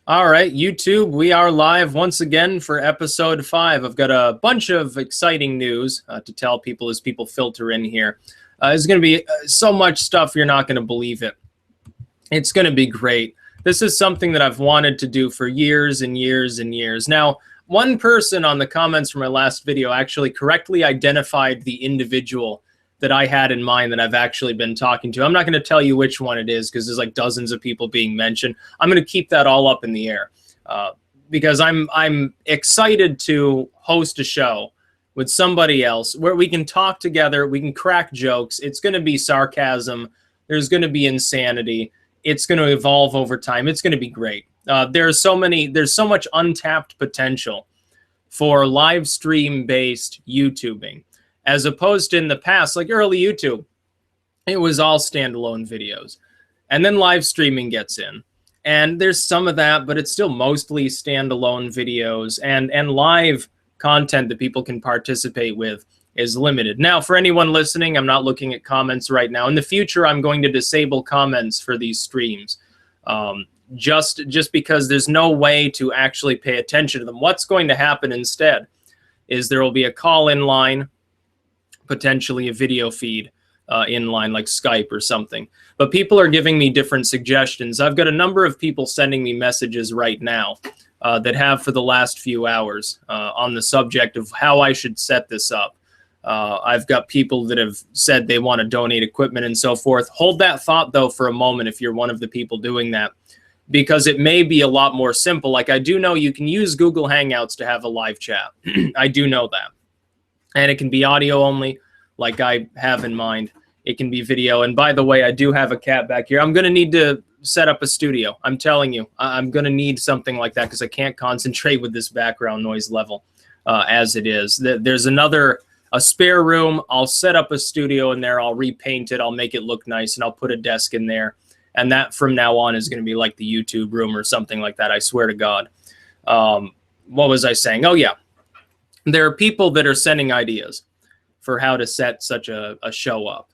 All right, YouTube, we are live once again for episode 5. I've got a bunch of exciting news to tell people as people filter in here. There's going to be so much stuff you're not going to believe it. It's going to be great. This is something that I've wanted to do for years and years and years. Now, one person on the comments from my last video actually correctly identified the individual that I had in mind that I've actually been talking to. I'm not going to tell you which one it is because there's like dozens of people being mentioned. I'm going to keep that all up in the air because I'm excited to host a show with somebody else where we can talk together, we can crack jokes. It's going to be sarcasm. There's going to be insanity. It's going to evolve over time. It's going to be great. There's so much untapped potential for live stream based YouTubing. As opposed to in the past, like early YouTube, it was all standalone videos. And then live streaming gets in. And there's some of that, but it's still mostly standalone videos. And live content that people can participate with is limited. Now, for anyone listening, I'm not looking at comments right now. In the future, I'm going to disable comments for these streams. Just because there's no way to actually pay attention to them. What's going to happen instead is there will be a call-in line, potentially a video feed in line like Skype or something. But people are giving me different suggestions. I've got a number of people sending me messages right now that have for the last few hours on the subject of how I should set this up. I've got people that have said they want to donate equipment and so forth. Hold that thought, though, for a moment if you're one of the people doing that, because it may be a lot more simple. Like, I do know you can use Google Hangouts to have a live chat. I do know that. And it can be audio only, like I have in mind. It can be video. And by the way, I do have a cat back here. I'm going to need to set up a studio. I'm telling you, I'm going to need something like that because I can't concentrate with this background noise level as it is. There's a spare room. I'll set up a studio in there. I'll repaint it. I'll make it look nice, and I'll put a desk in there. And that from now on is going to be like the YouTube room or something like that. I swear to God. What was I saying? Oh, yeah. There are people that are sending ideas for how to set such a show up.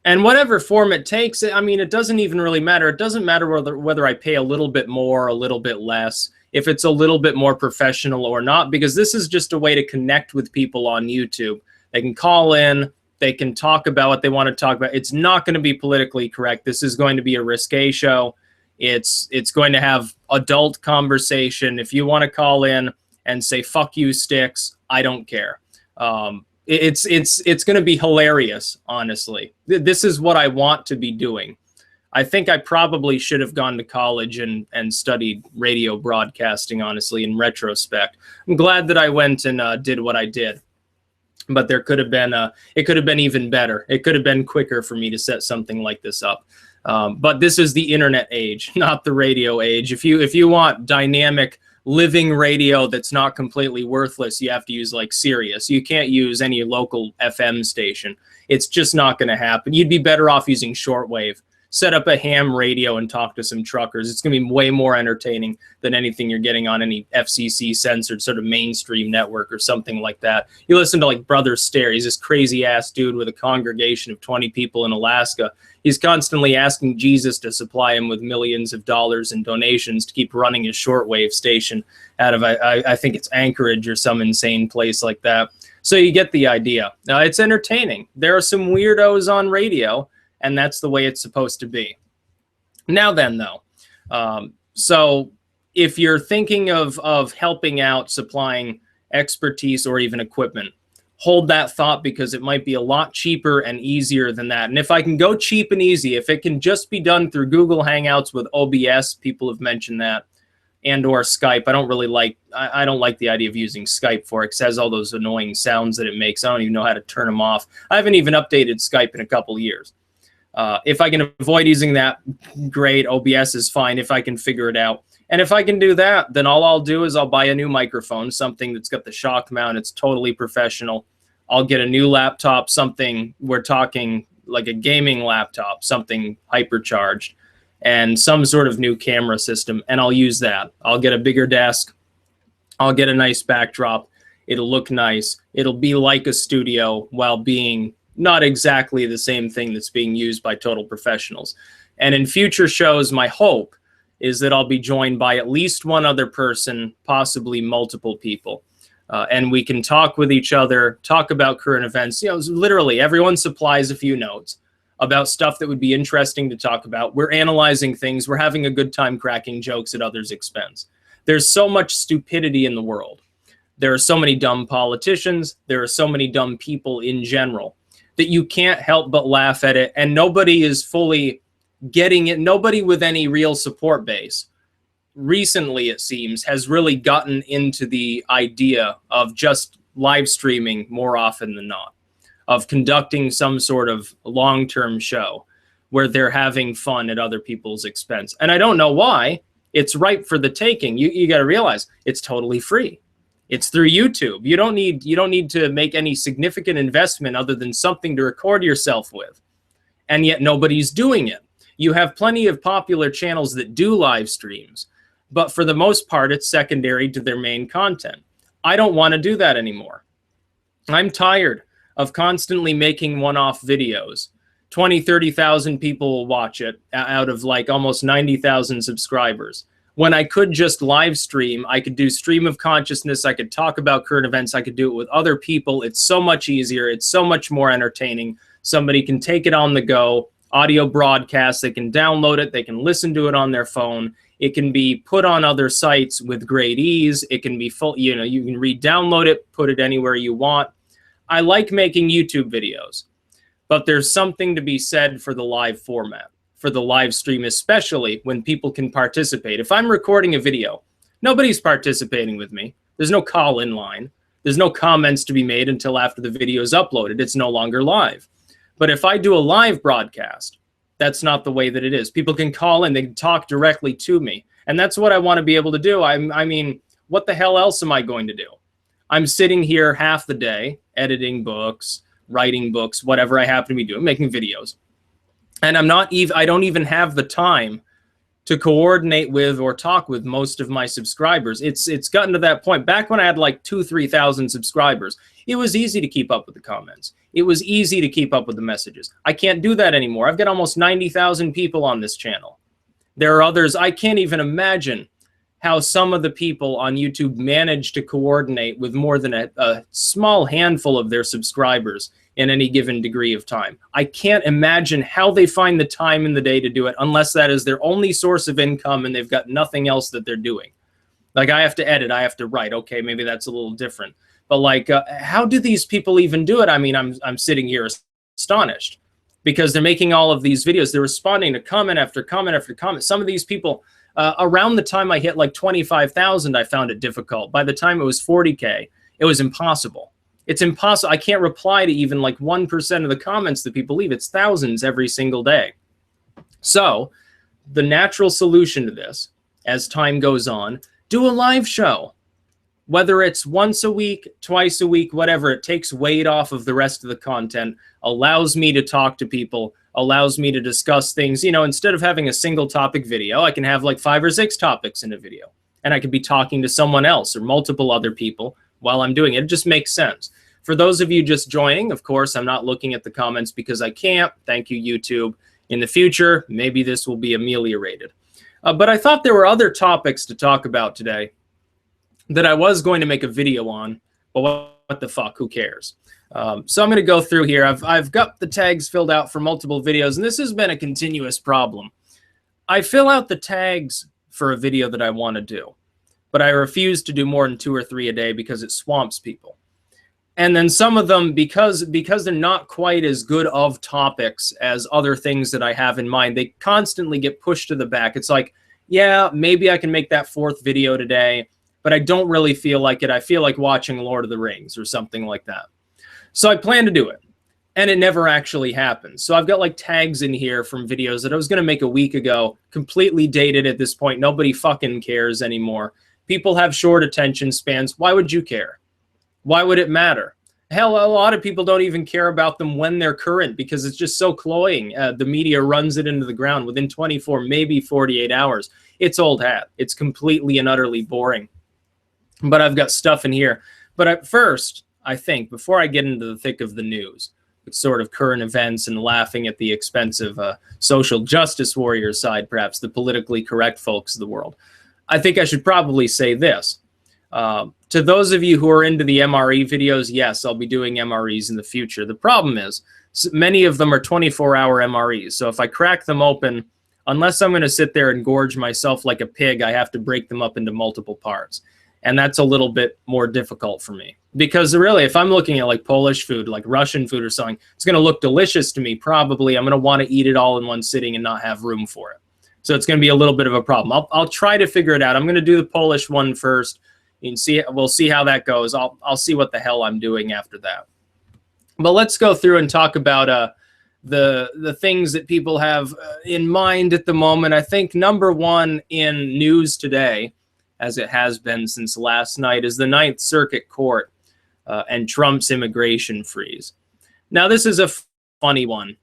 And whatever form it takes, I mean, it doesn't even really matter. It doesn't matter whether I pay a little bit more or a little bit less, if it's a little bit more professional or not, because this is just a way to connect with people on YouTube. They can call in. They can talk about what they want to talk about. It's not going to be politically correct. This is going to be a risque show. It's going to have adult conversation. If you want to call in and say, fuck you, Styx, I don't care. It's going to be hilarious, honestly. This is what I want to be doing. I think I probably should have gone to college and studied radio broadcasting, honestly, in retrospect. I'm glad that I went and did what I did. But there could have been, it could have been even better. It could have been quicker for me to set something like this up. But this is the internet age, not the radio age. If you want dynamic living radio that's not completely worthless, you have to use like Sirius. You can't use any local FM station. It's just not going to happen. You'd be better off using shortwave. Set up a ham radio and talk to some truckers. It's going to be way more entertaining than anything you're getting on any FCC censored sort of mainstream network or something like that. You listen to like Brother Stare. He's this crazy ass dude with a congregation of 20 people in Alaska. He's constantly asking Jesus to supply him with millions of dollars in donations to keep running his shortwave station out of, I think it's Anchorage or some insane place like that. So you get the idea. It's entertaining. There are some weirdos on radio, and that's the way it's supposed to be. Now then, though, so if you're thinking of helping out, supplying expertise or even equipment, hold that thought because it might be a lot cheaper and easier than that. And if I can go cheap and easy, if it can just be done through Google Hangouts with OBS, people have mentioned that, and or Skype. I don't like the idea of using Skype for it because it has all those annoying sounds that it makes. I don't even know how to turn them off. I haven't even updated Skype in a couple years. If I can avoid using that, great. OBS is fine if I can figure it out. And if I can do that, then all I'll do is I'll buy a new microphone, something that's got the shock mount. It's totally professional. I'll get a new laptop, something, we're talking like a gaming laptop, something hypercharged, and some sort of new camera system, and I'll use that. I'll get a bigger desk. I'll get a nice backdrop. It'll look nice. It'll be like a studio while being not exactly the same thing that's being used by total professionals. And in future shows, my hope is that I'll be joined by at least one other person, possibly multiple people. And we can talk with each other, talk about current events. You know, literally everyone supplies a few notes about stuff that would be interesting to talk about. We're analyzing things. We're having a good time cracking jokes at others' expense. There's so much stupidity in the world. There are so many dumb politicians. There are so many dumb people in general that you can't help but laugh at it. And nobody is fully getting it. Nobody with any real support base recently, it seems, has really gotten into the idea of just live streaming more often than not, of conducting some sort of long-term show where they're having fun at other people's expense. And I don't know why. It's ripe for the taking. You got to realize it's totally free. It's through YouTube. You don't need to make any significant investment other than something to record yourself with. And yet nobody's doing it. You have plenty of popular channels that do live streams, but for the most part, it's secondary to their main content. I don't want to do that anymore. I'm tired of constantly making one-off videos. 20, 30,000 people will watch it out of like almost 90,000 subscribers. When I could just live stream, I could do stream of consciousness, I could talk about current events, I could do it with other people. It's so much easier. It's so much more entertaining. Somebody can take it on the go, audio broadcast, they can download it, they can listen to it on their phone. It can be put on other sites with great ease. It can be full, you know, you can re-download it, put it anywhere you want. I like making YouTube videos, but there's something to be said for the live format, for the live stream, especially when people can participate. If I'm recording a video, nobody's participating with me. There's no call-in line. There's no comments to be made until after the video is uploaded. It's no longer live. But if I do a live broadcast, that's not the way that it is. People can call in, they can talk directly to me. And that's what I want to be able to do. I mean, what the hell else am I going to do? I'm sitting here half the day, editing books, writing books, whatever I happen to be doing, making videos. And I don't even have the time to coordinate with or talk with most of my subscribers. It's gotten to that point. Back when I had like 2,000, 3,000 subscribers, it was easy to keep up with the comments. It was easy to keep up with the messages. I can't do that anymore. I've got almost 90,000 people on this channel. There are others. I can't even imagine how some of the people on YouTube manage to coordinate with more than a small handful of their subscribers in any given degree of time. I can't imagine how they find the time in the day to do it unless that is their only source of income and they've got nothing else that they're doing. Like, I have to edit, I have to write. Okay, maybe that's a little different. But like, how do these people even do it? I mean, I'm sitting here astonished because they're making all of these videos. They're responding to comment after comment after comment. Some of these people, around the time I hit like 25,000, I found it difficult. By the time it was 40K, it was impossible. It's impossible. I can't reply to even like 1% of the comments that people leave. It's thousands every single day. So the natural solution to this, as time goes on, do a live show. Whether it's once a week, twice a week, whatever, it takes weight off of the rest of the content, allows me to talk to people, allows me to discuss things. You know, instead of having a single topic video, I can have like 5 or 6 topics in a video. And I could be talking to someone else or multiple other people while I'm doing it. It just makes sense. For those of you just joining, of course, I'm not looking at the comments because I can't. Thank you, YouTube. In the future, maybe this will be ameliorated. But I thought there were other topics to talk about today that I was going to make a video on, but what the fuck, who cares? So I'm going to go through here. I've got the tags filled out for multiple videos, and this has been a continuous problem. I fill out the tags for a video that I want to do, but I refuse to do more than 2 or 3 a day because it swamps people. And then some of them, because they're not quite as good of topics as other things that I have in mind, they constantly get pushed to the back. It's like, yeah, maybe I can make that 4th video today, but I don't really feel like it. I feel like watching Lord of the Rings or something like that. So I plan to do it, and it never actually happens. So I've got like tags in here from videos that I was going to make a week ago, completely dated at this point. Nobody fucking cares anymore. People have short attention spans. Why would you care? Why would it matter? Hell, a lot of people don't even care about them when they're current because it's just so cloying. The media runs it into the ground within 24, maybe 48 hours. It's old hat. It's completely and utterly boring. But I've got stuff in here. But at first, I think, before I get into the thick of the news, with sort of current events and laughing at the expense of social justice warrior side, perhaps the politically correct folks of the world, I think I should probably say this. To those of you who are into the MRE videos, yes, I'll be doing MREs in the future. The problem is many of them are 24-hour MREs. So if I crack them open, unless I'm going to sit there and gorge myself like a pig, I have to break them up into multiple parts. And that's a little bit more difficult for me. Because really, if I'm looking at like Polish food, like Russian food or something, it's going to look delicious to me, probably. I'm going to want to eat it all in one sitting and not have room for it. So it's going to be a little bit of a problem. I'll try to figure it out. I'm going to do the Polish one first. You can see, we'll see how that goes. I'll see what the hell I'm doing after that. But let's go through and talk about the things that people have in mind at the moment. I think number one in news today, as it has been since last night, is the Ninth Circuit Court and Trump's immigration freeze. Now, this is a funny one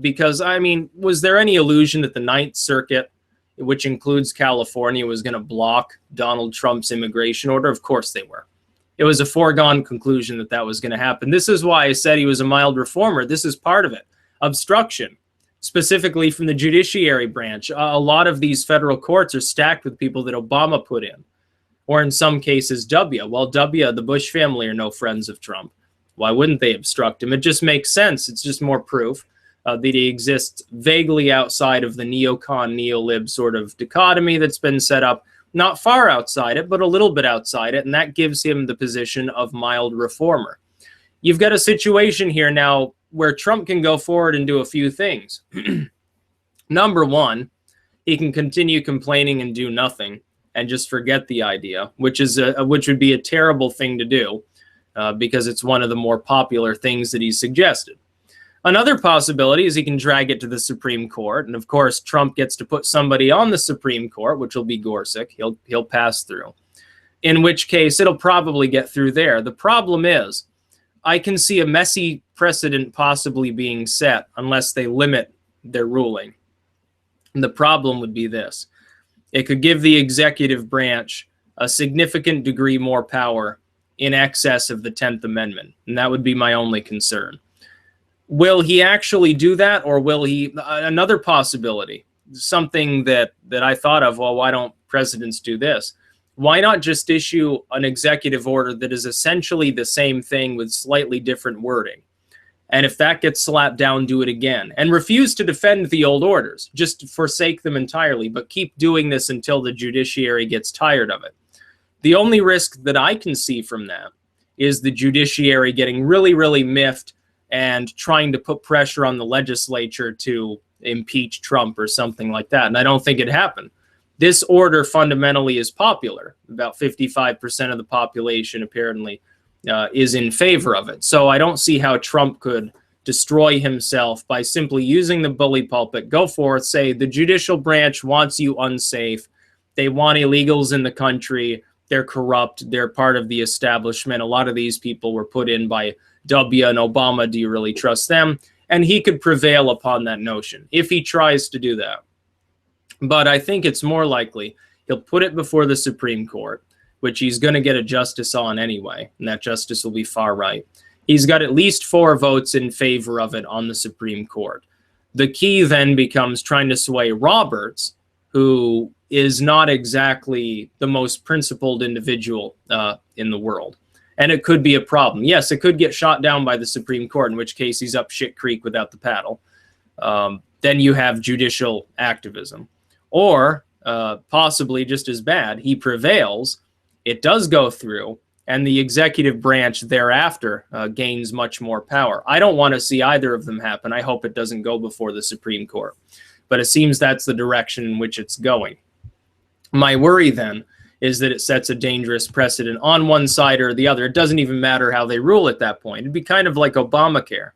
because, I mean, was there any illusion that the Ninth Circuit, which includes California, was going to block Donald Trump's immigration order? Of course they were. It was a foregone conclusion that that was going to happen. This is why I said he was a mild reformer. This is part of it. Obstruction, specifically from the judiciary branch. A lot of these federal courts are stacked with people that Obama put in, or in some cases W. Well, W, the Bush family, are no friends of Trump. Why wouldn't they obstruct him? It just makes sense. It's just more proof that he exists vaguely outside of the neocon, neolib sort of dichotomy that's been set up. Not far outside it, but a little bit outside it, and that gives him the position of mild reformer. You've got a situation here now where Trump can go forward and do a few things. Number one, he can continue complaining and do nothing and just forget the idea, which would be a terrible thing to do because it's one of the more popular things that he's suggested. Another possibility is he can drag it to the Supreme Court, and of course Trump gets to put somebody on the Supreme Court, which will be Gorsuch. He'll pass through, in which case it'll probably get through there. The problem is, I can see a messy precedent possibly being set unless they limit their ruling. And the problem would be this. It could give the executive branch a significant degree more power in excess of the 10th Amendment, and that would be my only concern. Will he actually do that, or will he? Another possibility, something that I thought of, well, why don't presidents do this? Why not just issue an executive order that is essentially the same thing with slightly different wording? And if that gets slapped down, do it again. And refuse to defend the old orders. Just forsake them entirely, but keep doing this until the judiciary gets tired of it. The only risk that I can see from that is the judiciary getting really, really miffed and trying to put pressure on the legislature to impeach Trump or something like that. And I don't think it happened. This order fundamentally is popular. About 55% of the population apparently is in favor of it. So I don't see how Trump could destroy himself by simply using the bully pulpit, go forth, say the judicial branch wants you unsafe. They want illegals in the country. They're corrupt. They're part of the establishment. A lot of these people were put in by W and Obama. Do you really trust them? And he could prevail upon that notion if he tries to do that. But I think it's more likely he'll put it before the Supreme Court, which he's going to get a justice on anyway, and that justice will be far right. He's got at least 4 votes in favor of it on the Supreme Court. The key then becomes trying to sway Roberts, who is not exactly the most principled individual in the world. And it could be a problem. Yes, it could get shot down by the Supreme Court, in which case he's up shit creek without the paddle. Then you have judicial activism. Or possibly just as bad, he prevails, it does go through, and the executive branch thereafter gains much more power. I don't want to see either of them happen. I hope it doesn't go before the Supreme Court. But it seems that's the direction in which it's going. My worry then is that it sets a dangerous precedent on one side or the other. It doesn't even matter how they rule at that point. It'd be kind of like Obamacare.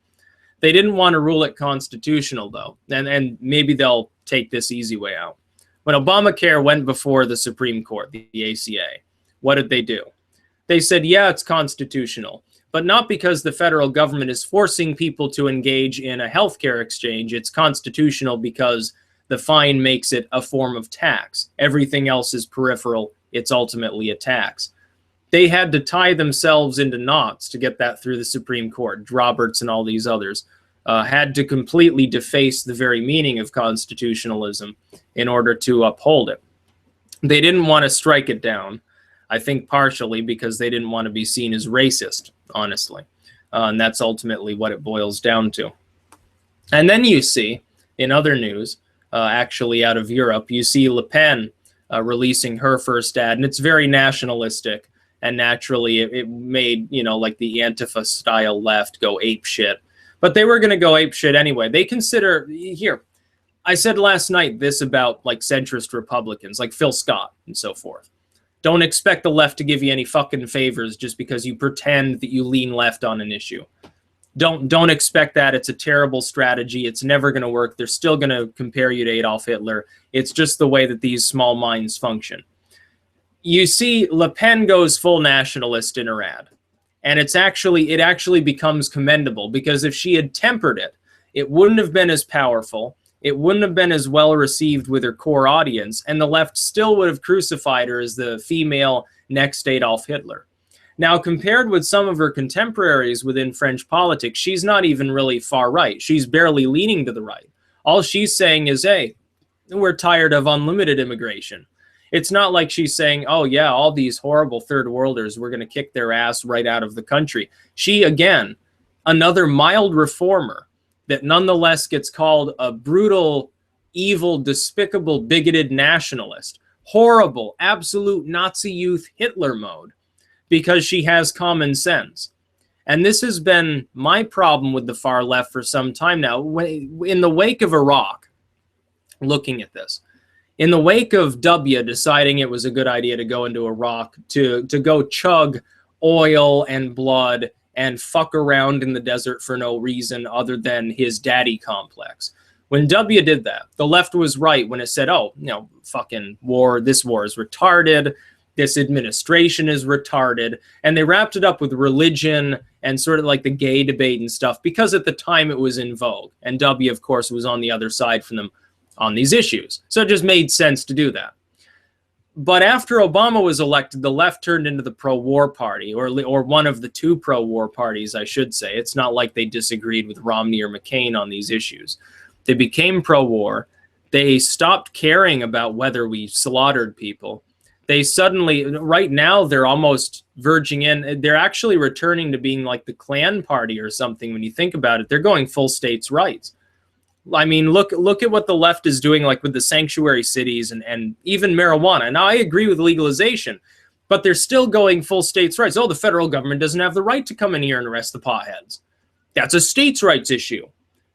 They didn't want to rule it constitutional, though, and maybe they'll take this easy way out. When Obamacare went before the Supreme Court, the ACA, what did they do? They said, yeah, it's constitutional, but not because the federal government is forcing people to engage in a healthcare exchange. It's constitutional because the fine makes it a form of tax. Everything else is peripheral. It's ultimately a tax. They had to tie themselves into knots to get that through the Supreme Court. Roberts and all these others had to completely deface the very meaning of constitutionalism in order to uphold it. They didn't want to strike it down, I think partially because they didn't want to be seen as racist, honestly. And that's ultimately what it boils down to. And then you see, in other news, actually out of Europe, you see Le Pen releasing her first ad, and it's very nationalistic. And naturally, it made, you know, like the Antifa-style left go ape shit. But they were going to go ape shit anyway. They consider, here, I said last night this about like centrist Republicans, like Phil Scott and so forth. Don't expect the left to give you any fucking favors just because you pretend that you lean left on an issue. Don't expect that. It's a terrible strategy. It's never going to work. They're still going to compare you to Adolf Hitler. It's just the way that these small minds function. You see, Le Pen goes full nationalist in her ad. And it actually becomes commendable, because if she had tempered it, it wouldn't have been as powerful. It wouldn't have been as well received with her core audience, and the left still would have crucified her as the female next Adolf Hitler. Now, compared with some of her contemporaries within French politics, she's not even really far right. She's barely leaning to the right. All she's saying is, hey, we're tired of unlimited immigration. It's not like she's saying, oh, yeah, all these horrible third worlders, we're going to kick their ass right out of the country. She, again, another mild reformer that nonetheless gets called a brutal, evil, despicable, bigoted nationalist. Horrible, absolute Nazi youth Hitler mode, because she has common sense. And this has been my problem with the far left for some time now. In the wake of Iraq, looking at this, in the wake of W deciding it was a good idea to go into Iraq, to go chug oil and blood and fuck around in the desert for no reason other than his daddy complex. When W did that, the left was right when it said, oh, you know, fucking war, this war is retarded, this administration is retarded, and they wrapped it up with religion and sort of like the gay debate and stuff, because at the time it was in vogue, and W, of course, was on the other side from them on these issues. So it just made sense to do that. But after Obama was elected, the left turned into the pro-war party, or one of the two pro-war parties, I should say. It's not like they disagreed with Romney or McCain on these issues. They became pro-war. They stopped caring about whether we slaughtered people. They suddenly, right now, they're almost verging in. They're actually returning to being like the Klan party or something. When you think about it, they're going full states' rights. I mean, look at what the left is doing, like with the sanctuary cities and even marijuana. Now, I agree with legalization, but they're still going full states' rights. Oh, the federal government doesn't have the right to come in here and arrest the potheads. That's a states' rights issue.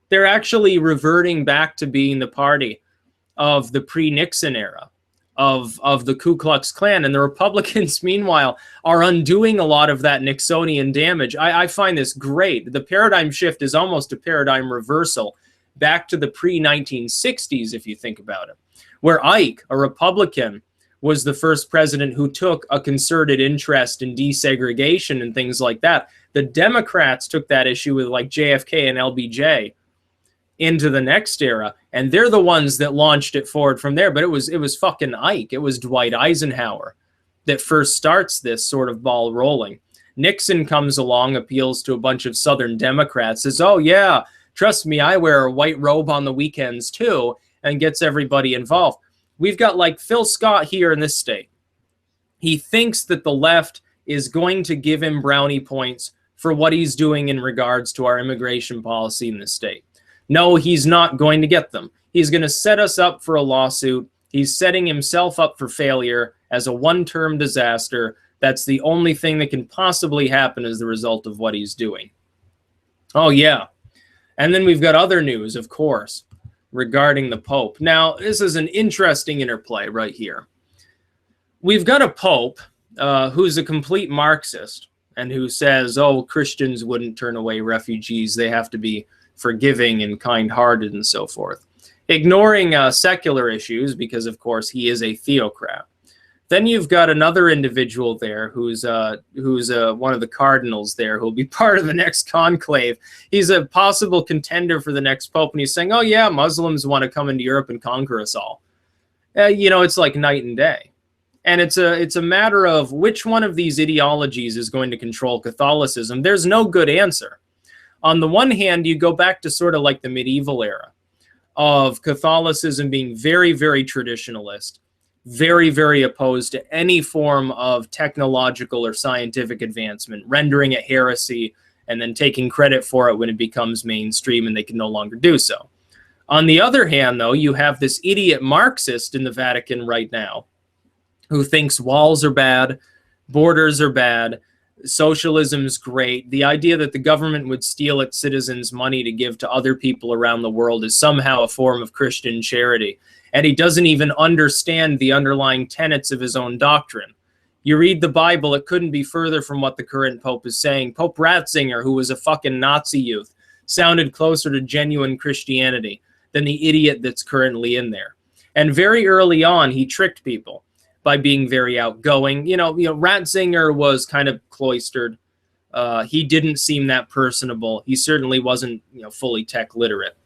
They're actually reverting back to being the party of the pre-Nixon era, of the Ku Klux Klan. And the Republicans, meanwhile, are undoing a lot of that Nixonian damage. I find this great. The paradigm shift is almost a paradigm reversal back to the pre-1960s, if you think about it, where Ike, a Republican, was the first president who took a concerted interest in desegregation and things like that. The Democrats took that issue with like JFK and LBJ into the next era, and they're the ones that launched it forward from there. But it was fucking Ike. It was Dwight Eisenhower that first starts this sort of ball rolling. Nixon comes along, appeals to a bunch of Southern Democrats, says, oh yeah, trust me, I wear a white robe on the weekends too, and gets everybody involved. We've got like Phil Scott here in this state. He thinks that the left is going to give him brownie points for what he's doing in regards to our immigration policy in this state. No, he's not going to get them. He's going to set us up for a lawsuit. He's setting himself up for failure as a one-term disaster. That's the only thing that can possibly happen as the result of what he's doing. Oh, yeah. And then we've got other news, of course, regarding the Pope. Now, this is an interesting interplay right here. We've got a Pope who's a complete Marxist and who says, oh, Christians wouldn't turn away refugees. They have to be forgiving and kind-hearted and so forth. Ignoring secular issues because, of course, he is a theocrat. Then you've got another individual there who's one of the cardinals there who'll be part of the next conclave. He's a possible contender for the next pope, and he's saying, oh yeah, Muslims want to come into Europe and conquer us all. You know, it's like night and day. And it's a matter of which one of these ideologies is going to control Catholicism. There's no good answer. On the one hand, you go back to sort of like the medieval era of Catholicism being very, very traditionalist, very, very opposed to any form of technological or scientific advancement, rendering it heresy, and then taking credit for it when it becomes mainstream and they can no longer do so. On the other hand, though, you have this idiot Marxist in the Vatican right now who thinks walls are bad, borders are bad, socialism's great. The idea that the government would steal its citizens' money to give to other people around the world is somehow a form of Christian charity. And he doesn't even understand the underlying tenets of his own doctrine. You read the Bible, it couldn't be further from what the current Pope is saying. Pope Ratzinger, who was a fucking Nazi youth, sounded closer to genuine Christianity than the idiot that's currently in there. And very early on, he tricked people by being very outgoing. You know, Ratzinger was kind of cloistered. He didn't seem that personable. He certainly wasn't, fully tech literate.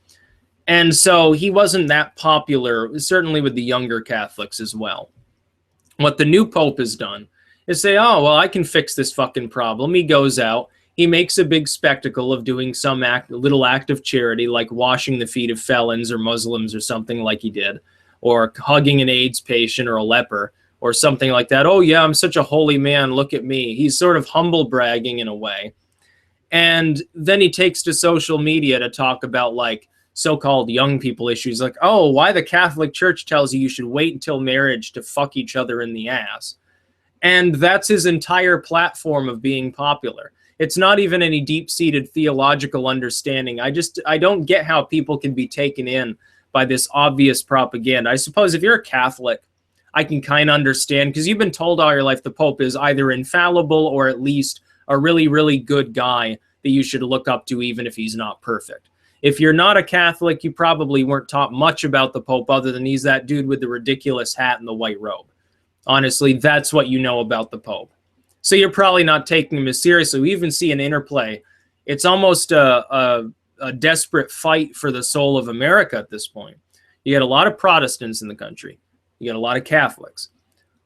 And so he wasn't that popular, certainly with the younger Catholics as well. What the new Pope has done is say, oh, well, I can fix this fucking problem. He goes out, he makes a big spectacle of doing some little act of charity, like washing the feet of felons or Muslims or something like he did, or hugging an AIDS patient or a leper or something like that. Oh, yeah, I'm such a holy man. Look at me. He's sort of humble bragging in a way. And then he takes to social media to talk about like so-called young people issues, like, oh, why the Catholic Church tells you should wait until marriage to fuck each other in the ass. And that's his entire platform of being popular. It's not even any deep-seated theological understanding. I don't get how people can be taken in by this obvious propaganda. I suppose if you're a Catholic, I can kind of understand, because you've been told all your life the Pope is either infallible or at least a really, really good guy that you should look up to, even if he's not perfect. If you're not a Catholic, you probably weren't taught much about the Pope other than he's that dude with the ridiculous hat and the white robe. Honestly, that's what you know about the Pope. So you're probably not taking him as seriously. We even see an interplay. It's almost a desperate fight for the soul of America at this point. You get a lot of Protestants in the country. You get a lot of Catholics.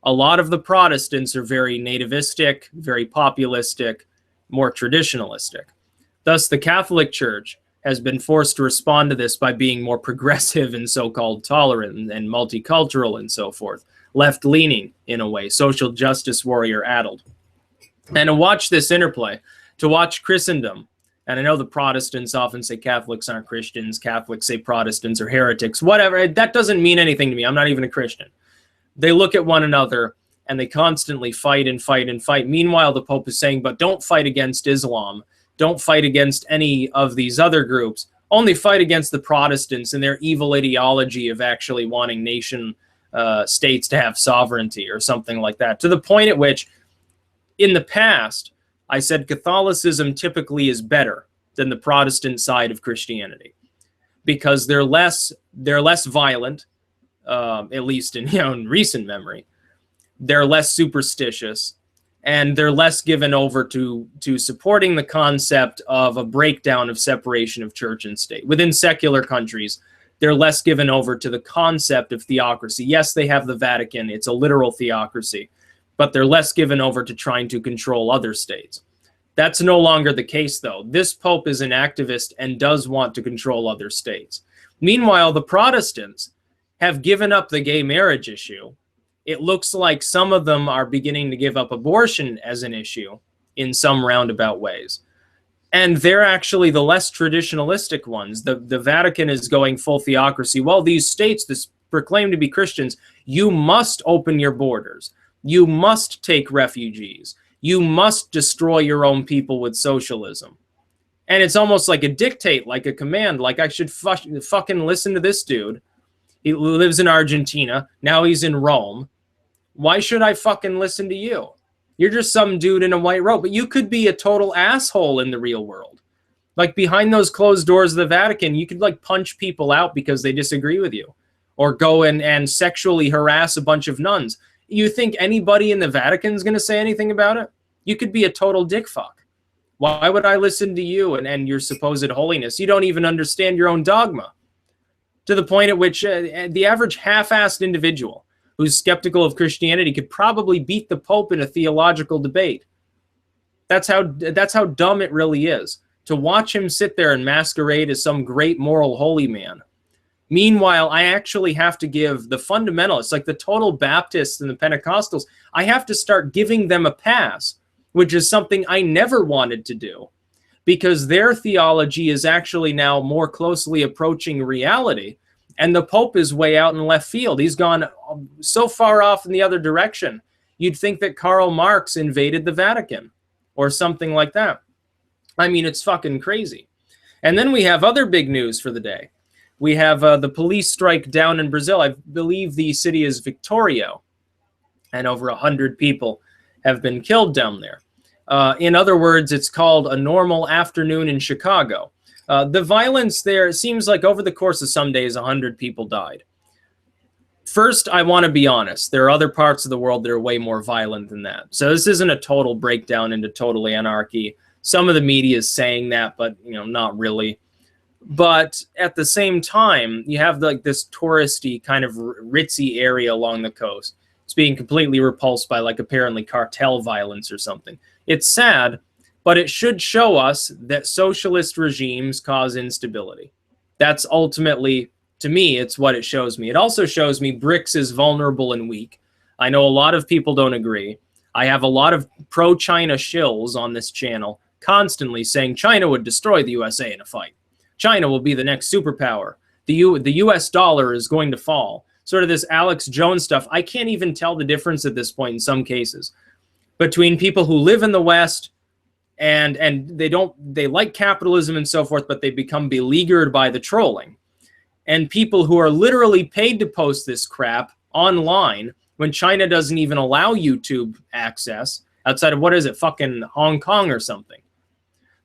A lot of the Protestants are very nativistic, very populistic, more traditionalistic. Thus, the Catholic Church has been forced to respond to this by being more progressive and so-called tolerant and multicultural and so forth. Left-leaning, in a way, social justice warrior-addled. And to watch this interplay, to watch Christendom, and I know the Protestants often say Catholics aren't Christians, Catholics say Protestants are heretics, whatever, that doesn't mean anything to me. I'm not even a Christian. They look at one another and they constantly fight and fight and fight. Meanwhile, the Pope is saying, but don't fight against Islam. Don't fight against any of these other groups. Only fight against the Protestants and their evil ideology of actually wanting nation states to have sovereignty or something like that. To the point at which, in the past, I said Catholicism typically is better than the Protestant side of Christianity because they're less violent, at least in recent memory. They're less superstitious. And they're less given over to supporting the concept of a breakdown of separation of church and state. Within secular countries, they're less given over to the concept of theocracy. Yes, they have the Vatican. It's a literal theocracy. But they're less given over to trying to control other states. That's no longer the case, though. This Pope is an activist and does want to control other states. Meanwhile, the Protestants have given up the gay marriage issue. It looks like some of them are beginning to give up abortion as an issue in some roundabout ways. And they're actually the less traditionalistic ones. The Vatican is going full theocracy. Well, these states that proclaim to be Christians, you must open your borders. You must take refugees. You must destroy your own people with socialism. And it's almost like a dictate, like a command, like I should fucking listen to this dude. He lives in Argentina. Now he's in Rome. Why should I fucking listen to you? You're just some dude in a white robe. But you could be a total asshole in the real world. Like behind those closed doors of the Vatican, you could like punch people out because they disagree with you. Or go and sexually harass a bunch of nuns. You think anybody in the Vatican is going to say anything about it? You could be a total dick fuck. Why would I listen to you and your supposed holiness? You don't even understand your own dogma. To the point at which the average half-assed individual who's skeptical of Christianity could probably beat the Pope in a theological debate. That's how dumb it really is, to watch him sit there and masquerade as some great moral holy man. Meanwhile, I actually have to give the fundamentalists, like the total Baptists and the Pentecostals, I have to start giving them a pass, which is something I never wanted to do, because their theology is actually now more closely approaching reality, and the Pope is way out in left field. He's gone so far off in the other direction. You'd think that Karl Marx invaded the Vatican or something like that. I mean, it's fucking crazy. And then we have other big news for the day. We have the police strike down in Brazil. I believe the city is Victoria, and over 100 people have been killed down there. In other words, it's called a normal afternoon in Chicago. The violence there, it seems like over the course of some days, 100 people died. First, I want to be honest. There are other parts of the world that are way more violent than that. So this isn't a total breakdown into total anarchy. Some of the media is saying that, but not really. But at the same time, you have like this touristy kind of ritzy area along the coast. It's being completely repulsed by like apparently cartel violence or something. It's sad, but it should show us that socialist regimes cause instability. That's ultimately, to me, it's what it shows me. It also shows me BRICS is vulnerable and weak. I know a lot of people don't agree. I have a lot of pro-China shills on this channel constantly saying China would destroy the USA in a fight. China will be the next superpower. The US dollar is going to fall. Sort of this Alex Jones stuff. I can't even tell the difference at this point in some cases between people who live in the West and they like capitalism and so forth, but they become beleaguered by the trolling. And people who are literally paid to post this crap online when China doesn't even allow YouTube access outside of, what is it, fucking Hong Kong or something.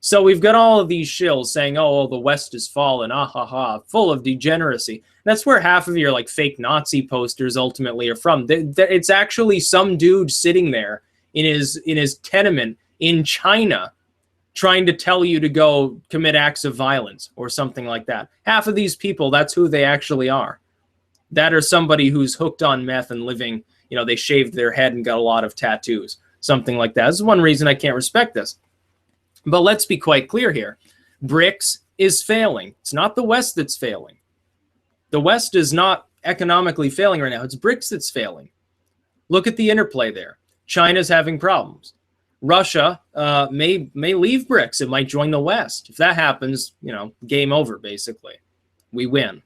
So we've got all of these shills saying, oh, the West is fallen, ah ha ha, full of degeneracy. That's where half of your like fake Nazi posters ultimately are from. It's actually some dude sitting there in his tenement in China trying to tell you to go commit acts of violence or something like that. Half of these people, that's who they actually are. That or somebody who's hooked on meth and living, they shaved their head and got a lot of tattoos, something like that. This is one reason I can't respect this. But let's be quite clear here. BRICS is failing. It's not the West that's failing. The West is not economically failing right now. It's BRICS that's failing. Look at the interplay there. China's having problems. Russia may leave BRICS. It might join the West. If that happens, game over, basically. We win.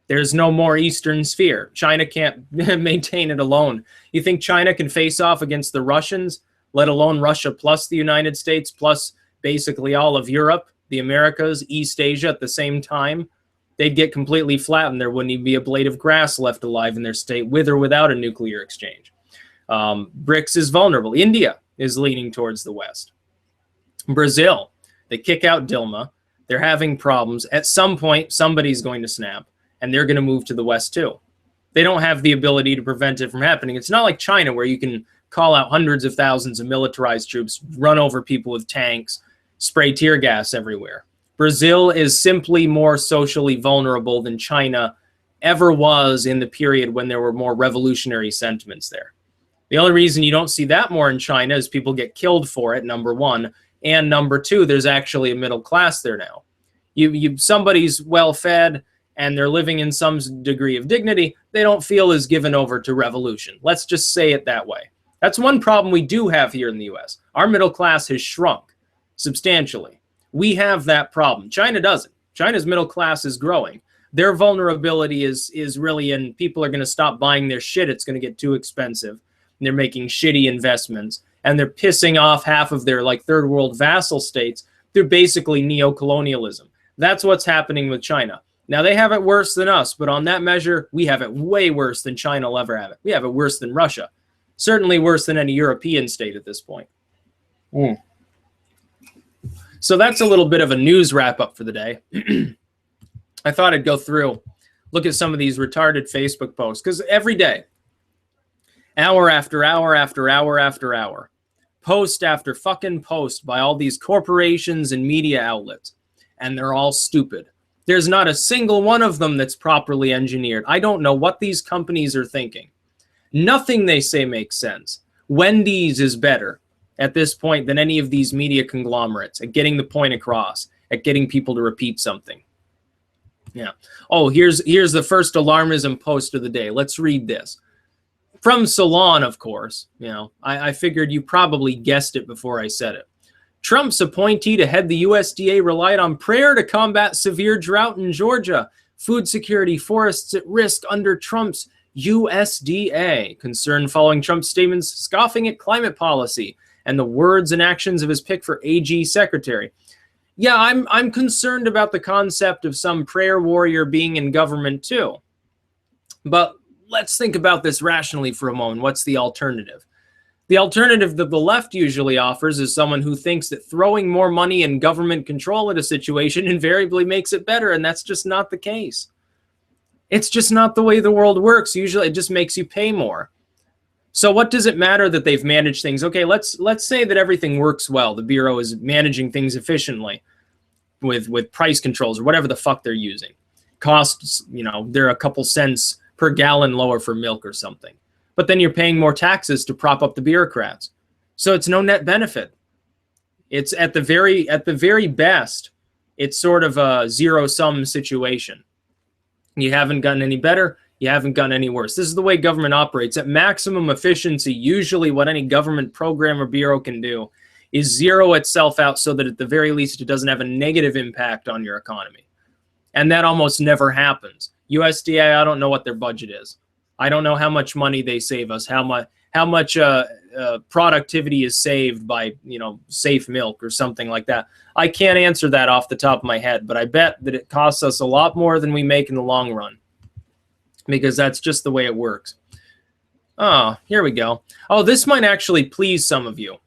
There's no more Eastern sphere. China can't maintain it alone. You think China can face off against the Russians, let alone Russia plus the United States, plus basically all of Europe, the Americas, East Asia at the same time? They'd get completely flattened. There wouldn't even be a blade of grass left alive in their state, with or without a nuclear exchange. BRICS is vulnerable. India is leaning towards the West. Brazil, they kick out Dilma. They're having problems. At some point, somebody's going to snap, and they're going to move to the West too. They don't have the ability to prevent it from happening. It's not like China, where you can call out hundreds of thousands of militarized troops, run over people with tanks, spray tear gas everywhere. Brazil is simply more socially vulnerable than China ever was in the period when there were more revolutionary sentiments there. The only reason you don't see that more in China is people get killed for it, number one. And number two, there's actually a middle class there now. Somebody's well-fed and they're living in some degree of dignity. They don't feel as given over to revolution. Let's just say it that way. That's one problem we do have here in the US. Our middle class has shrunk substantially. We have that problem. China doesn't. China's middle class is growing. Their vulnerability is really in people are going to stop buying their shit. It's going to get too expensive. And they're making shitty investments. And they're pissing off half of their like third world vassal states through basically neo-colonialism. That's what's happening with China. Now, they have it worse than us, but on that measure, we have it way worse than China will ever have it. We have it worse than Russia. Certainly worse than any European state at this point. So that's a little bit of a news wrap-up for the day. I thought I'd go through, look at some of these retarded Facebook posts, because every day, hour after hour after hour after hour, post after fucking post by all these corporations and media outlets, and they're all stupid. There's not a single one of them that's properly engineered. I don't know what these companies are thinking. Nothing they say makes sense. Wendy's is better at this point than any of these media conglomerates at getting the point across, at getting people to repeat something. Yeah. Oh, here's the first alarmism post of the day. Let's read this. From Salon, of course. You know, I figured you probably guessed it before I said it. Trump's appointee to head the USDA relied on prayer to combat severe drought in Georgia. Food security forests at risk under Trump's USDA. Concern following Trump's statements scoffing at climate policy and the words and actions of his pick for AG secretary. Yeah, I'm concerned about the concept of some prayer warrior being in government too. But let's think about this rationally for a moment. What's the alternative? The alternative that the left usually offers is someone who thinks that throwing more money and government control at a situation invariably makes it better, and that's just not the case. It's just not the way the world works. Usually it just makes you pay more. So what does it matter that they've managed things? Okay, let's say that everything works well. The Bureau is managing things efficiently with price controls or whatever the fuck they're using. Costs, you know, they're a couple cents per gallon lower for milk or something. But then you're paying more taxes to prop up the bureaucrats. So it's no net benefit. It's at the very best, it's sort of a zero-sum situation. You haven't gotten any better, you haven't gotten any worse. This is the way government operates. At maximum efficiency, usually what any government program or bureau can do is zero itself out so that at the very least it doesn't have a negative impact on your economy. And that almost never happens. USDA, I don't know what their budget is. I don't know how much money they save us, how much productivity is saved by, you know, safe milk or something like that. I can't answer that off the top of my head, but I bet that it costs us a lot more than we make in the long run, because that's just the way it works. Oh, here we go. Oh, this might actually please some of you.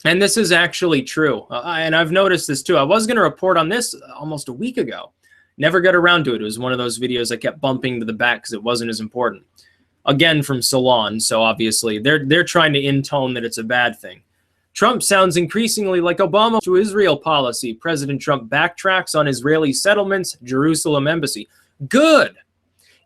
And this is actually true. And I've noticed this too. I was going to report on this almost a week ago. Never got around to it. It was one of those videos I kept bumping to the back because it wasn't as important. Again, from Salon, so obviously they're trying to intone that it's a bad thing. Trump sounds increasingly like Obama to Israel policy. President Trump backtracks on Israeli settlements, Jerusalem embassy. Good.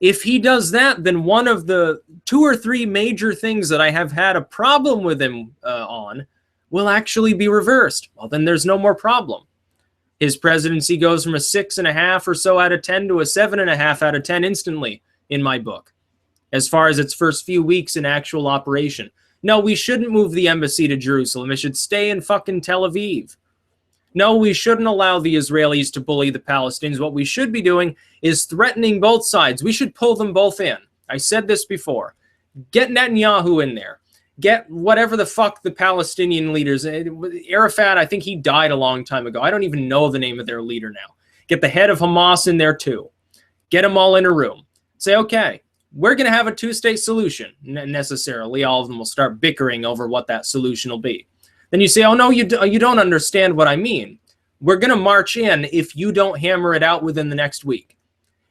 If he does that, then one of the 2 or 3 major things that I have had a problem with him on will actually be reversed. Well, then there's no more problem. His presidency goes from a 6.5 or so out of 10 to a 7.5 out of 10 instantly, in my book, as far as its first few weeks in actual operation. No, we shouldn't move the embassy to Jerusalem. It should stay in fucking Tel Aviv. No, we shouldn't allow the Israelis to bully the Palestinians. What we should be doing is threatening both sides. We should pull them both in. I said this before. Get Netanyahu in there. Get whatever the fuck the Palestinian leaders, Arafat, I think he died a long time ago. I don't even know the name of their leader now. Get the head of Hamas in there too. Get them all in a room. Say, okay, we're going to have a 2-state solution. Necessarily, all of them will start bickering over what that solution will be. Then you say, oh no, you don't understand what I mean. We're going to march in if you don't hammer it out within the next week.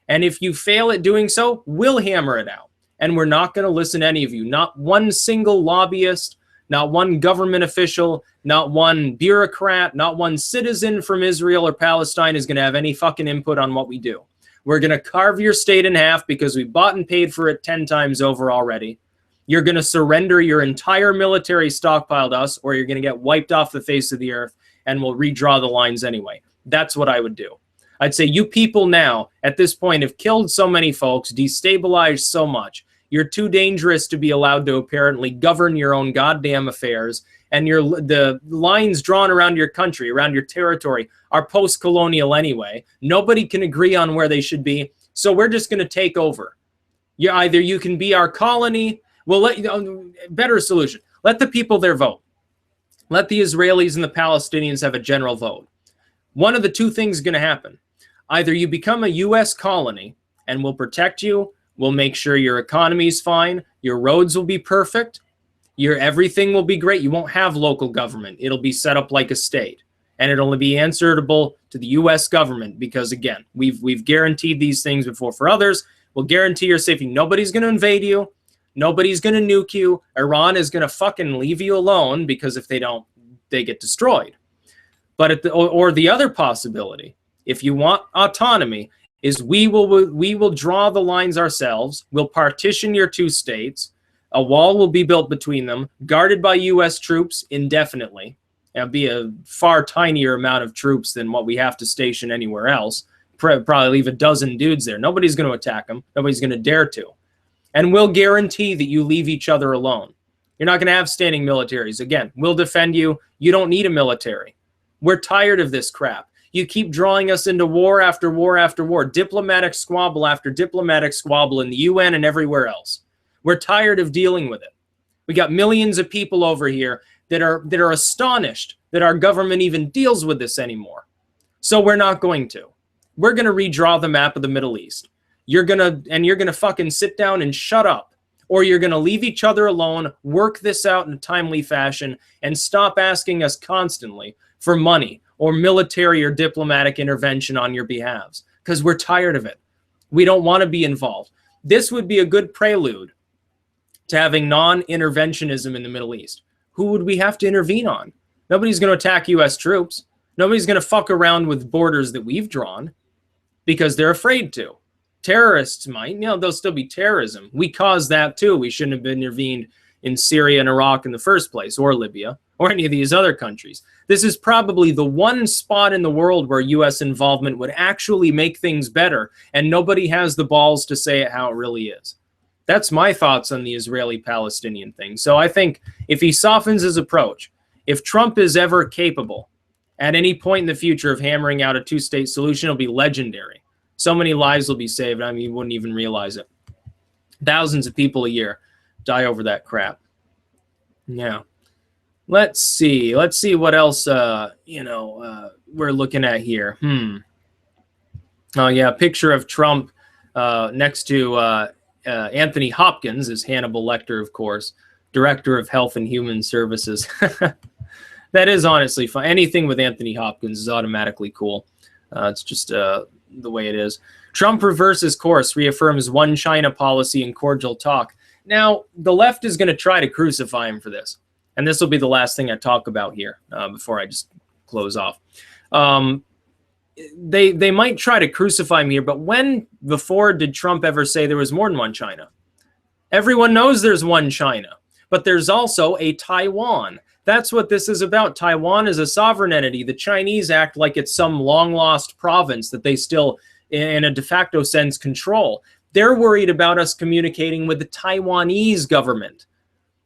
And if you fail at doing so, we'll hammer it out. And we're not going to listen to any of you. Not one single lobbyist, not one government official, not one bureaucrat, not one citizen from Israel or Palestine is going to have any fucking input on what we do. We're going to carve your state in half because we bought and paid for it 10 times over already. You're going to surrender your entire military stockpile to us, or you're going to get wiped off the face of the earth, and we'll redraw the lines anyway. That's what I would do. I'd say you people now, at this point, have killed so many folks, destabilized so much. You're too dangerous to be allowed to apparently govern your own goddamn affairs, and the lines drawn around your country, around your territory, are post-colonial anyway. Nobody can agree on where they should be, so we're just going to take over. Either you can be our colony. Well, better solution. Let the people there vote. Let the Israelis and the Palestinians have a general vote. One of the 2 things is going to happen. Either you become a U.S. colony, and we'll protect you. We'll make sure your economy is fine. Your roads will be perfect. Your everything will be great. You won't have local government. It'll be set up like a state, and it'll be answerable to the U.S. government because, again, we've guaranteed these things before for others. We'll guarantee your safety. Nobody's going to invade you. Nobody's going to nuke you. Iran is going to fucking leave you alone because if they don't, they get destroyed. But or the other possibility, if you want autonomy, is we will draw the lines ourselves. We'll partition your 2 states. A wall will be built between them, guarded by U.S. troops indefinitely. It'll be a far tinier amount of troops than what we have to station anywhere else. Probably leave a dozen dudes there. Nobody's going to attack them. Nobody's going to dare to. And we'll guarantee that you leave each other alone. You're not going to have standing militaries. Again, we'll defend you. You don't need a military. We're tired of this crap. You keep drawing us into war after war after war, diplomatic squabble after diplomatic squabble in the UN and everywhere else. We're tired of dealing with it. We got millions of people over here that are astonished that our government even deals with this anymore. So we're not going to. We're going to redraw the map of the Middle East. You're going to fucking sit down and shut up, or you're going to leave each other alone, work this out in a timely fashion, and stop asking us constantly for money or military or diplomatic intervention on your behalves, because we're tired of it. We don't want to be involved. This would be a good prelude to having non-interventionism in the Middle East. Who would we have to intervene on? Nobody's going to attack U.S. troops. Nobody's going to fuck around with borders that we've drawn because they're afraid to. Terrorists might. There'll still be terrorism. We caused that too. We shouldn't have intervened in Syria and Iraq in the first place, or Libya, or any of these other countries. This is probably the one spot in the world where U.S. involvement would actually make things better, and nobody has the balls to say it how it really is. That's my thoughts on the Israeli-Palestinian thing. So I think if he softens his approach, if Trump is ever capable at any point in the future of hammering out a two-state solution, it'll be legendary. So many lives will be saved. I mean, you wouldn't even realize it. Thousands of people a year die over that crap. Yeah. Let's see what else, we're looking at here. Oh, yeah, picture of Trump next to Anthony Hopkins is Hannibal Lecter, of course, Director of Health and Human Services. That is honestly fun. Anything with Anthony Hopkins is automatically cool. It's just the way it is. Trump reverses course, reaffirms one China policy in cordial talk. Now, the left is going to try to crucify him for this. And this will be the last thing I talk about here before I just close off. They might try to crucify me here, but when before did Trump ever say there was more than one China? Everyone knows there's one China, but there's also a Taiwan. That's what this is about. Taiwan is a sovereign entity. The Chinese act like it's some long-lost province that they still, in a de facto sense, control. They're worried about us communicating with the Taiwanese government.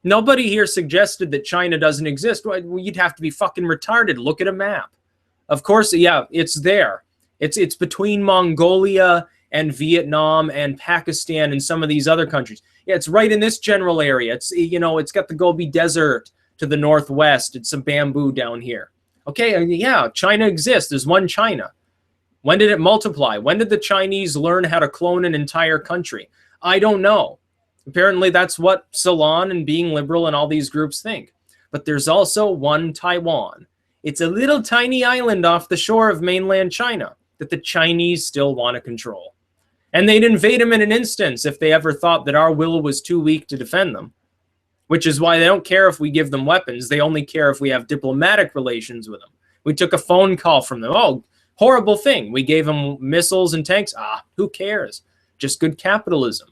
Nobody here suggested that China doesn't exist. Well, you'd have to be fucking retarded. Look at a map. Of course, yeah, it's there. It's between Mongolia and Vietnam and Pakistan and some of these other countries. Yeah, it's right in this general area. It's got the Gobi Desert to the northwest. It's some bamboo down here. Okay, yeah, China exists. There's one China. When did it multiply? When did the Chinese learn how to clone an entire country? I don't know. Apparently, that's what Salon and Being Liberal and all these groups think. But there's also one Taiwan. It's a little tiny island off the shore of mainland China that the Chinese still want to control. And they'd invade them in an instance if they ever thought that our will was too weak to defend them, which is why they don't care if we give them weapons. They only care if we have diplomatic relations with them. We took a phone call from them. Oh, horrible thing. We gave them missiles and tanks. Who cares? Just good capitalism.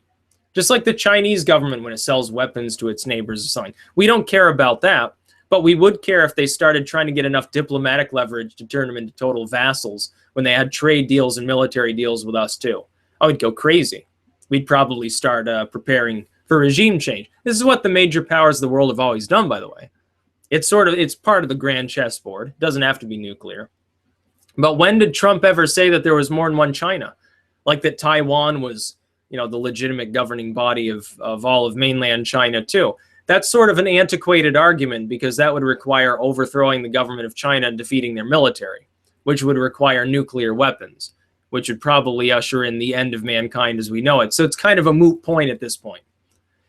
Just like the Chinese government when it sells weapons to its neighbors or something. We don't care about that. But we would care if they started trying to get enough diplomatic leverage to turn them into total vassals when they had trade deals and military deals with us too. I would go crazy. We'd probably start preparing for regime change. This is what the major powers of the world have always done, by the way. It's part of the grand chessboard. It doesn't have to be nuclear. But when did Trump ever say that there was more than one China? Like that Taiwan was, the legitimate governing body of all of mainland China too. That's sort of an antiquated argument because that would require overthrowing the government of China and defeating their military, which would require nuclear weapons, which would probably usher in the end of mankind as we know it. So it's kind of a moot point at this point.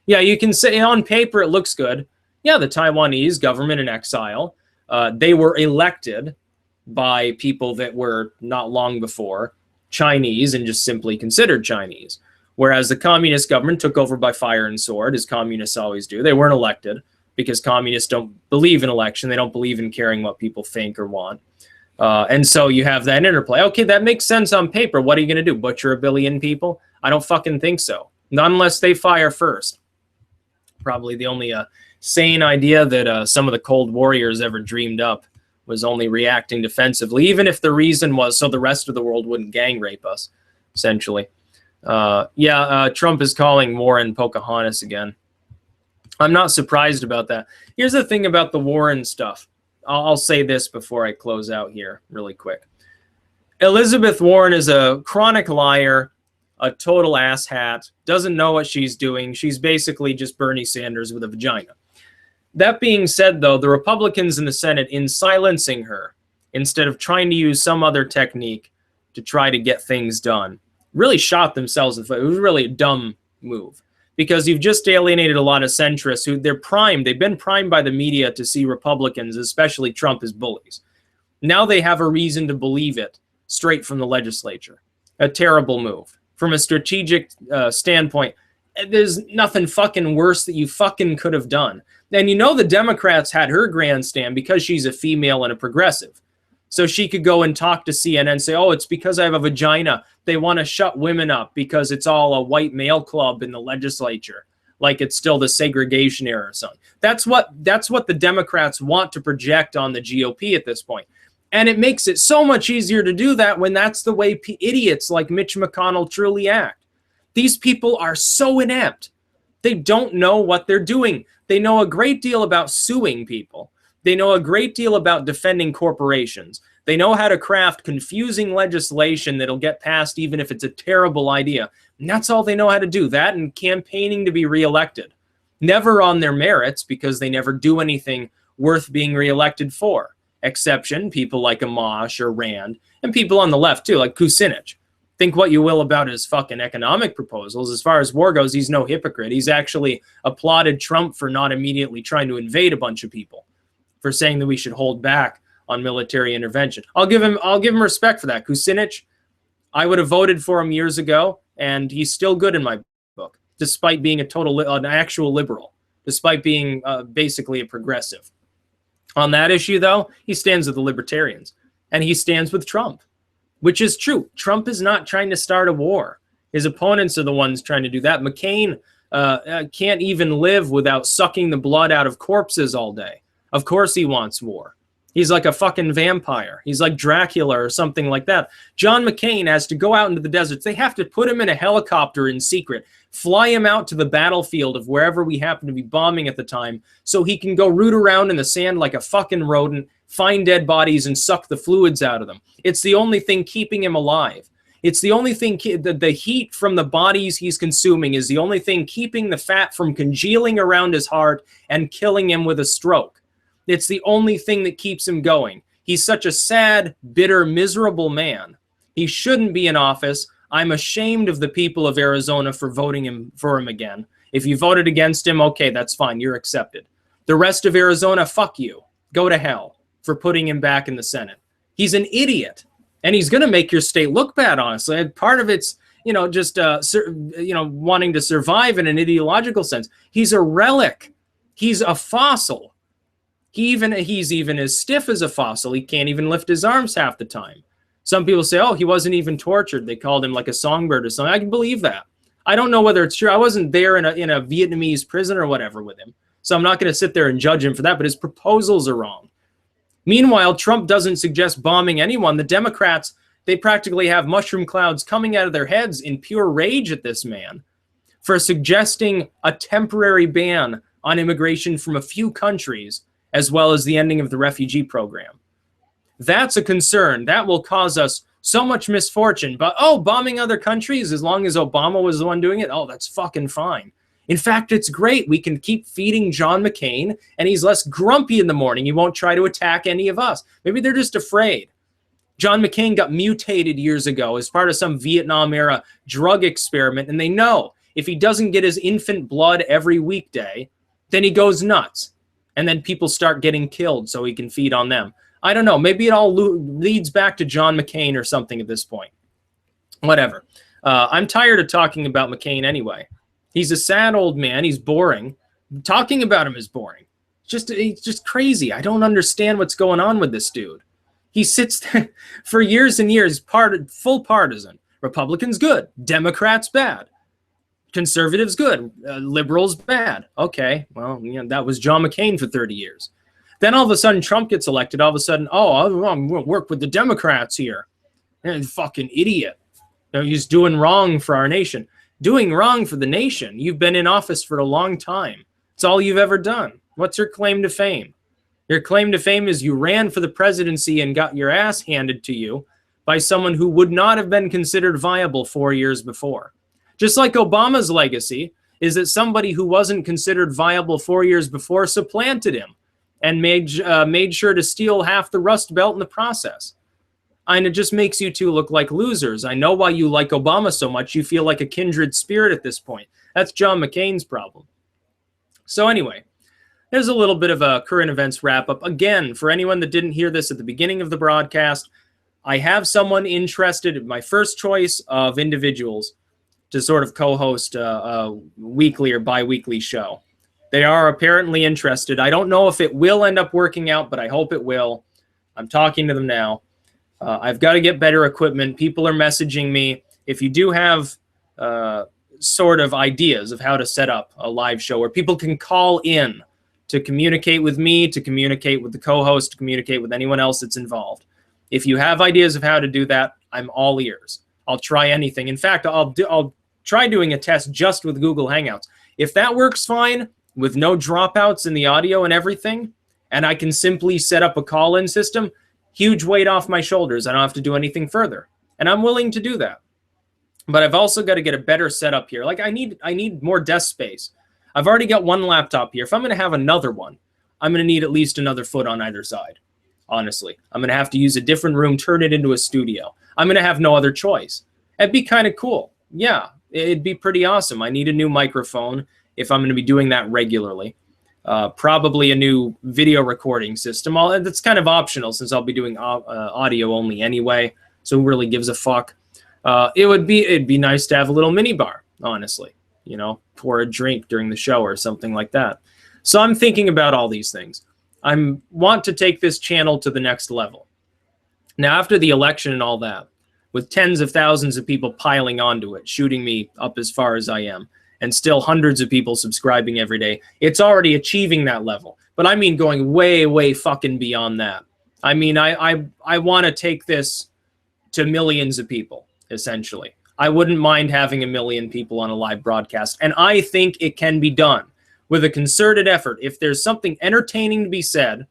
Yeah, you can say on paper it looks good. Yeah, the Taiwanese government in exile, they were elected by people that were not long before Chinese and just simply considered Chinese. Whereas the communist government took over by fire and sword, as communists always do. They weren't elected because communists don't believe in election. They don't believe in caring what people think or want. And so you have that interplay. Okay, that makes sense on paper. What are you going to do? Butcher a billion people? I don't fucking think so. Not unless they fire first. Probably the only sane idea that some of the Cold Warriors ever dreamed up was only reacting defensively, even if the reason was so the rest of the world wouldn't gang rape us, essentially. Trump is calling Warren Pocahontas again. I'm not surprised about that. Here's the thing about the Warren stuff. I'll say this before I close out here really quick. Elizabeth Warren is a chronic liar, a total asshat, doesn't know what she's doing. She's basically just Bernie Sanders with a vagina. That being said, though, the Republicans in the Senate, in silencing her, instead of trying to use some other technique to try to get things done, really shot themselves in the foot. It was really a dumb move, because you've just alienated a lot of centrists who they've been primed by the media to see Republicans, especially Trump, as bullies. Now they have a reason to believe it straight from the legislature. A terrible move. From a strategic standpoint, there's nothing fucking worse that you fucking could have done. And you know the Democrats had her grandstand because she's a female and a progressive. So she could go and talk to CNN and say, oh, it's because I have a vagina. They want to shut women up because it's all a white male club in the legislature. Like it's still the segregation era or something. That's what the Democrats want to project on the GOP at this point. And it makes it so much easier to do that when that's the way idiots like Mitch McConnell truly act. These people are so inept. They don't know what they're doing. They know a great deal about suing people. They know a great deal about defending corporations. They know how to craft confusing legislation that'll get passed even if it's a terrible idea. And that's all they know how to do, that and campaigning to be reelected. Never on their merits, because they never do anything worth being reelected for. Exception, people like Amash or Rand, and people on the left too, like Kucinich. Think what you will about his fucking economic proposals. As far as war goes, he's no hypocrite. He's actually applauded Trump for not immediately trying to invade a bunch of people, for saying that we should hold back on military intervention. I'll give him respect for that. Kucinich, I would have voted for him years ago, and he's still good in my book, despite being an actual liberal, despite being basically a progressive. On that issue, though, he stands with the libertarians, and he stands with Trump, which is true. Trump is not trying to start a war. His opponents are the ones trying to do that. McCain can't even live without sucking the blood out of corpses all day. Of course he wants war. He's like a fucking vampire. He's like Dracula or something like that. John McCain has to go out into the deserts. They have to put him in a helicopter in secret, fly him out to the battlefield of wherever we happen to be bombing at the time, so he can go root around in the sand like a fucking rodent, find dead bodies and suck the fluids out of them. It's the only thing keeping him alive. It's the only thing, the heat from the bodies he's consuming is the only thing keeping the fat from congealing around his heart and killing him with a stroke. It's the only thing that keeps him going. He's such a sad, bitter, miserable man. He shouldn't be in office. I'm ashamed of the people of Arizona for voting for him again. If you voted against him, okay, that's fine. You're accepted. The rest of Arizona, fuck you. Go to hell for putting him back in the Senate. He's an idiot, and he's going to make your state look bad, honestly. And part of it's, just wanting to survive in an ideological sense. He's a relic. He's a fossil. He's even as stiff as a fossil. He can't even lift his arms half the time. Some people say, oh, he wasn't even tortured. They called him like a songbird or something. I can believe that. I don't know whether it's true. I wasn't there in a Vietnamese prison or whatever with him, so I'm not going to sit there and judge him for that, but his proposals are wrong. Meanwhile, Trump doesn't suggest bombing anyone. The Democrats, they practically have mushroom clouds coming out of their heads in pure rage at this man for suggesting a temporary ban on immigration from a few countries, as well as the ending of the refugee program. That's a concern. That will cause us so much misfortune. But, bombing other countries, as long as Obama was the one doing it, that's fucking fine. In fact, it's great. We can keep feeding John McCain, and he's less grumpy in the morning. He won't try to attack any of us. Maybe they're just afraid. John McCain got mutated years ago as part of some Vietnam-era drug experiment, and they know if he doesn't get his infant blood every weekday, then he goes nuts. And then people start getting killed so he can feed on them. I don't know. Maybe it all leads back to John McCain or something at this point. Whatever. I'm tired of talking about McCain anyway. He's a sad old man. He's boring. Talking about him is boring. He's just crazy. I don't understand what's going on with this dude. He sits there for years and years, full partisan. Republicans good. Democrats bad. Conservatives good, liberals bad. Okay, well, that was John McCain for 30 years. Then all of a sudden Trump gets elected. All of a sudden, I'm going to work with the Democrats here. Fucking idiot. He's doing wrong for our nation. Doing wrong for the nation. You've been in office for a long time. It's all you've ever done. What's your claim to fame? Your claim to fame is you ran for the presidency and got your ass handed to you by someone who would not have been considered viable 4 years before. Just like Obama's legacy is that somebody who wasn't considered viable 4 years before supplanted him and made sure to steal half the Rust Belt in the process. And it just makes you two look like losers. I know why you like Obama so much. You feel like a kindred spirit at this point. That's John McCain's problem. So anyway, there's a little bit of a current events wrap up. Again, for anyone that didn't hear this at the beginning of the broadcast, I have someone interested in my first choice of individuals to sort of co-host a weekly or bi-weekly show. They are apparently interested. I don't know if it will end up working out, but I hope it will. I'm talking to them now. I've got to get better equipment. People are messaging me. If you do have sort of ideas of how to set up a live show where people can call in to communicate with me, to communicate with the co-host, to communicate with anyone else that's involved. If you have ideas of how to do that, I'm all ears. I'll try anything. In fact, I'll try doing a test just with Google Hangouts. If that works fine with no dropouts in the audio and everything, and I can simply set up a call-in system, huge weight off my shoulders. I don't have to do anything further. And I'm willing to do that. But I've also got to get a better setup here. Like I need more desk space. I've already got one laptop here. If I'm going to have another one, I'm going to need at least another foot on either side. Honestly, I'm going to have to use a different room, turn it into a studio. I'm going to have no other choice. It'd be kind of cool. Yeah, it'd be pretty awesome. I need a new microphone if I'm going to be doing that regularly. Probably a new video recording system. That's kind of optional since I'll be doing audio only anyway. So who really gives a fuck? It'd be nice to have a little mini bar, honestly. Pour a drink during the show or something like that. So I'm thinking about all these things. I want to take this channel to the next level. Now, after the election and all that, with tens of thousands of people piling onto it, shooting me up as far as I am, and still hundreds of people subscribing every day, it's already achieving that level. But I mean going way, way fucking beyond that. I mean, I want to take this to millions of people, essentially. I wouldn't mind having 1 million people on a live broadcast. And I think it can be done with a concerted effort. If there's something entertaining to be said,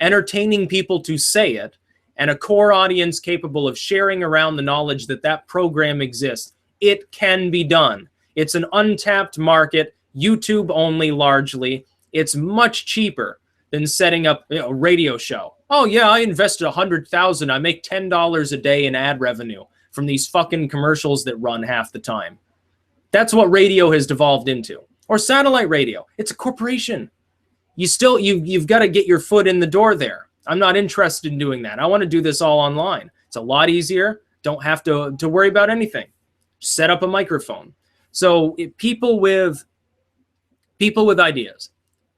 entertaining people to say it, and a core audience capable of sharing around the knowledge that that program exists, it can be done. It's an untapped market, YouTube only largely. It's much cheaper than setting up a radio show. Oh yeah, I invested $100,000. I make $10 a day in ad revenue from these fucking commercials that run half the time. That's what radio has devolved into. Or satellite radio. It's a corporation. You've got to get your foot in the door there. I'm not interested in doing that. I want to do this all online. It's a lot easier. Don't have to worry about anything. Set up a microphone. So people with ideas,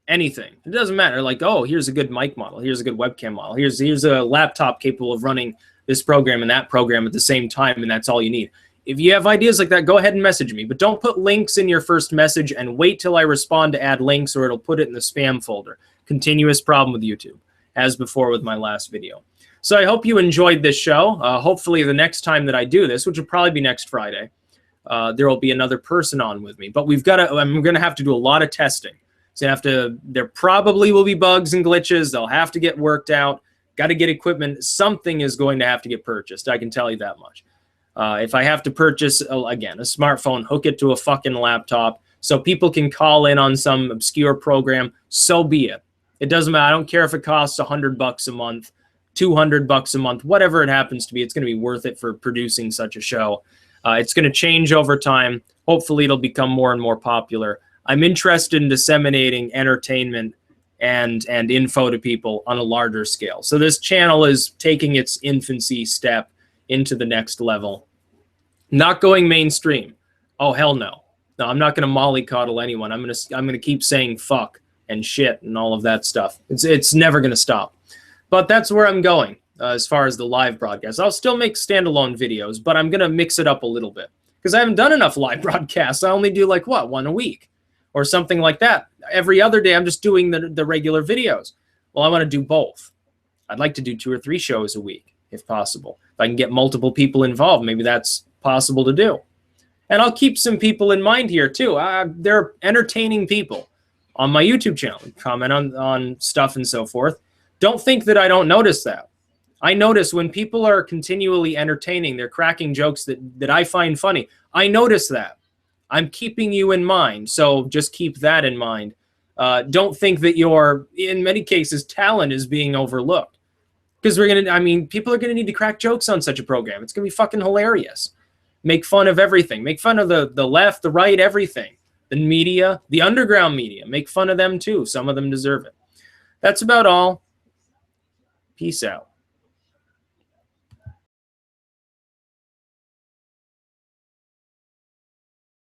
anything. It doesn't matter. Like, oh, here's a good mic model. Here's a good webcam model. Here's a laptop capable of running this program and that program at the same time, and that's all you need. If you have ideas like that, go ahead and message me. But don't put links in your first message and wait till I respond to add links, or it'll put it in the spam folder. Continuous problem with YouTube, as before with my last video. So I hope you enjoyed this show. Hopefully the next time that I do this, which will probably be next Friday, there will be another person on with me. But I'm going to have to do a lot of testing. So there probably will be bugs and glitches. They'll have to get worked out. Got to get equipment. Something is going to have to get purchased. I can tell you that much. If I have to purchase, again, a smartphone, hook it to a fucking laptop so people can call in on some obscure program, so be it. It doesn't matter. I don't care if it costs $100 a month, $200 a month, whatever it happens to be. It's going to be worth it for producing such a show. It's going to change over time. Hopefully it'll become more and more popular. I'm interested in disseminating entertainment and info to people on a larger scale. So this channel is taking its infancy step into the next level. Not going mainstream. Oh, hell no. No, I'm not going to mollycoddle anyone. I'm going to keep saying fuck and shit and all of that stuff. It's never going to stop. But that's where I'm going as far as the live broadcast. I'll still make standalone videos, but I'm going to mix it up a little bit. because I haven't done enough live broadcasts. I only do like what, one a week or something like that. Every other day I'm just doing the regular videos. Well, I want to do both. I'd like to do 2 or 3 shows a week if possible. If I can get multiple people involved, maybe that's possible to do. And I'll keep some people in mind here too. They're entertaining people on my YouTube channel, comment on stuff and so forth. Don't think that I don't notice that. I notice when people are continually entertaining, they're cracking jokes that I find funny. I notice that. I'm keeping you in mind, so just keep that in mind. Don't think that your, in many cases, talent is being overlooked. Because people are gonna need to crack jokes on such a program. It's gonna be fucking hilarious. Make fun of everything. Make fun of the left, the right, everything. The media, the underground media. Make fun of them too. Some of them deserve it. That's about all. Peace out.